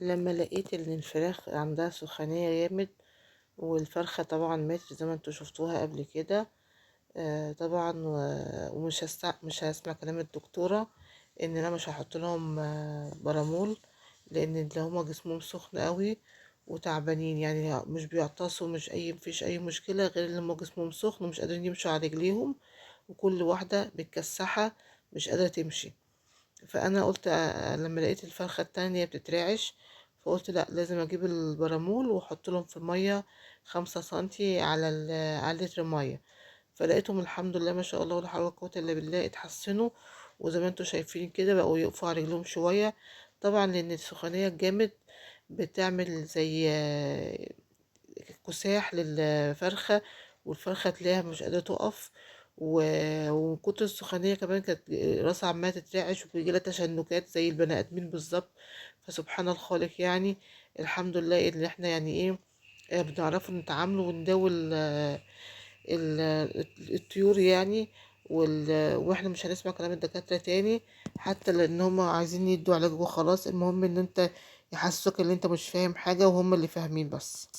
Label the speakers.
Speaker 1: لما لقيت ان الفراخ عندها سخونية جامد، والفرخة طبعا ماتت زي ما انتوا شفتوها قبل كده. طبعا مش هسمع كلام الدكتورة ان انا مش هحط لهم برامول، لان اللي هما جسمهم سخن قوي وتعبانين، يعني مش بيعطسوا، مفيش اي مشكلة، غير اللي هما جسمهم سخن ومش قادرين يمشوا على رجليهم، وكل واحدة متكسحة مش قادرة تمشي. فانا قلت لما لقيت الفرخه التانية بتترعش، فقلت لا، لازم اجيب البرامول واحط لهم في الميه 5 سنتي على لتر ميه. فلقيتهم الحمد لله ما شاء الله ولا حول ولا قوه الا بالله اتحسنوا، وزي ما انتوا شايفين كده بقوا يقفوا على رجلهم شويه. طبعا لان السخونيه الجامد بتعمل زي كساح للفرخة، والفرخة تلاقيها مش قادرة تقف. ومن كتر السخونية كمان كانت راسها عمالة تترعش وبيجيلها تشنجات زي البني آدمين بالظبط. فسبحان الخالق يعني. الحمد لله ان احنا يعني ايه، بنعرفوا نتعاملوا ونداوي الطيور يعني. واحنا مش هنسمع كلام الدكاترة تاني، حتى لان هم عايزين يدوا علاج وخلاص. المهم ان انت يحسسوك ان انت مش فاهم حاجة وهم اللي فاهمين بس.